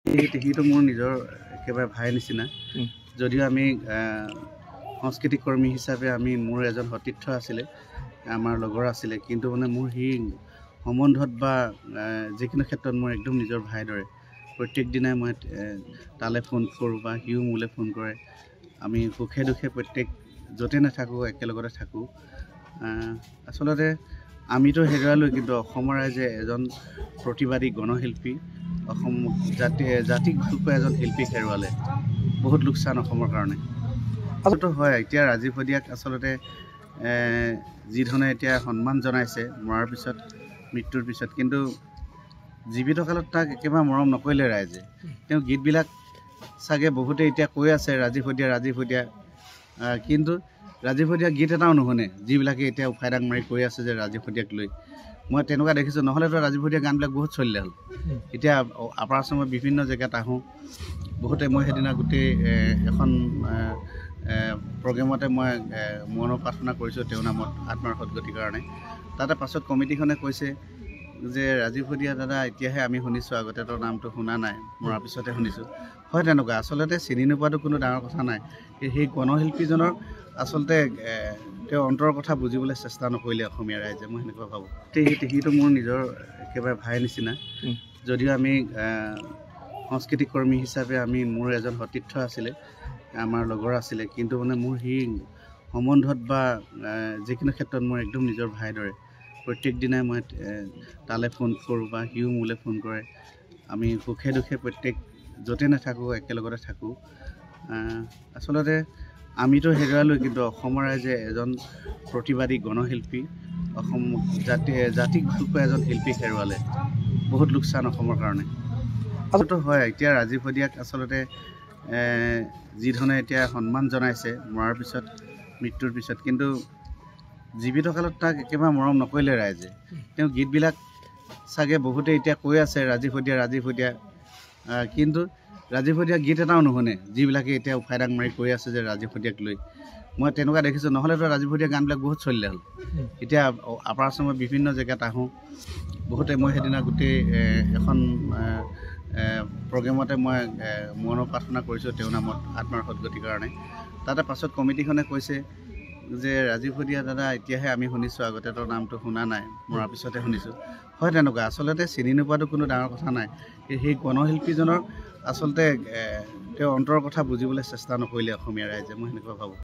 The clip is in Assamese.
সিটো মোৰ নিজৰ একেবাৰে ভাই নিচিনা যদিও আমি সাংস্কৃতিক কৰ্মী হিচাপে মোৰ এজন সতীৰ্থ আছিলে আমাৰ লগৰ আছিলে কিন্তু মানে মোৰ সি সম্বন্ধত বা যিকোনো ক্ষেত্ৰত মোৰ একদম নিজৰ ভাইৰ দৰে প্ৰত্যেক দিনাই মই তালে ফোন কৰোঁ বা সিও মোলৈ ফোন কৰে আমি সুখে দুখে প্ৰত্যেক য'তে নাথাকোঁ একেলগতে থাকোঁ আচলতে আমিতো হেৰুৱালোঁ কিন্তু অসমৰ ৰাইজে এজন প্ৰতিবাদী গণশিল্পী অসম জাতিক ভালপোৱা এজন শিল্পীক হেৰুৱালে বহুত লোকচান অসমৰ কাৰণে আচলতে হয় এতিয়া ৰাজীৱ হদিয়াক আচলতে যিধৰণে এতিয়া সন্মান জনাইছে মৰাৰ পিছত মৃত্যুৰ পিছত কিন্তু জীৱিত কালত তাক একেবাৰে মৰম নকৰিলে ৰাইজে তেওঁ গীতবিলাক চাগে বহুতে এতিয়া কৈ আছে ৰাজীৱ হদিয়া কিন্তু ৰাজীৱ হদিয়া গীত এটাও নুশুনে যিবিলাকে এতিয়া উফাইদাং মাৰি কৈ আছে যে ৰাজীৱ হদিয়াক লৈ মই তেনেকুৱা দেখিছোঁ নহ'লেতো ৰাজীৱ হদিয়া গানবিলাক বহুত চলিলে হ'ল এতিয়া আপাৰ আছামৰ বিভিন্ন জেগাত আহোঁ বহুতে মই সেইদিনা গোটেই এখন প্ৰগ্ৰেমতে মই মৌন প্ৰাৰ্থনা কৰিছোঁ তেওঁৰ নামত আত্মাৰ সদ্গতিৰ কাৰণে তাতে পাছত কমিটিখনে কৈছে যে ৰাজীৱ হদিয়া দাদা এতিয়াহে আমি শুনিছোঁ আগতে তোৰ নামটো শুনা নাই মৰাৰ পিছতে শুনিছোঁ হয় তেনেকুৱা আচলতে চিনি নোপোৱাটো কোনো ডাঙৰ কথা নাই সেই গণশিল্পীজনৰ আচলতে তেওঁ অন্তৰৰ কথা বুজিবলৈ চেষ্টা নকৰিলে অসমীয়া ৰাইজে মই সেনেকুৱা ভাবোঁ সিটো মোৰ নিজৰ একেবাৰে ভাই নিচিনা যদিও আমি সাংস্কৃতিক কৰ্মী হিচাপে মোৰ এজন সতীৰ্থ আছিলে আমাৰ লগৰ আছিলে কিন্তু মানে মোৰ সি সম্বন্ধত বা যিকোনো ক্ষেত্ৰত মোৰ একদম নিজৰ ভাইৰ দৰে প্ৰত্যেক দিনাই মই তালে ফোন কৰোঁ বা সিও মোলৈ ফোন কৰে আমি সুখে দুখে প্ৰত্যেক য'তে নাথাকোঁ একেলগতে থাকোঁ আচলতে আমিতো হেৰুৱালোঁ কিন্তু অসমৰ ৰাইজে এজন প্ৰতিবাদী গণশিল্পী অসম জাতিক ভালপোৱা এজন শিল্পীক হেৰুৱালে বহুত লোকচান অসমৰ কাৰণে আচলতে হয় এতিয়া ৰাজীৱ হদিয়াক আচলতে যিধৰণে এতিয়া সন্মান জনাইছে মৰাৰ পিছত মৃত্যুৰ পিছত কিন্তু জীৱিত কালত তাক একেবাৰে মৰম নকৰিলে ৰাইজে তেওঁ গীতবিলাক চাগে বহুতে এতিয়া কৈ আছে ৰাজীৱ হদিয়া কিন্তু ৰাজীৱ হদিয়া গীত এটাও নুশুনে যিবিলাকে এতিয়া উফাইদাং মাৰি কৈ আছে যে ৰাজীৱ হদিয়াক লৈ মই তেনেকুৱা দেখিছোঁ নহ'লেতো ৰাজীৱ হদিয়া গানবিলাক বহুত চলিলে হ'ল এতিয়া আপাৰ আছামৰ বিভিন্ন জেগাত আহোঁ বহুতে মই সেইদিনা গোটেই এখন প্ৰগ্ৰেমতে মই মৌন প্ৰাৰ্থনা কৰিছোঁ তেওঁৰ নামত আত্মাৰ সদ্গতিৰ কাৰণে তাতে পাছত কমিটিখনে কৈছে যে ৰাজীৱ হদিয়া দাদা এতিয়াহে আমি শুনিছোঁ আগতে তোৰ নামটো শুনা নাই মৰাৰ পিছতে শুনিছোঁ হয় তেনেকুৱা আচলতে চিনি নোপোৱাটো কোনো ডাঙৰ কথা নাই সেই গণশিল্পীজনৰ আচলতে তেওঁ অন্তৰৰ কথা বুজিবলৈ চেষ্টা নকৰিলে অসমীয়া ৰাইজে মই সেনেকুৱা ভাবোঁ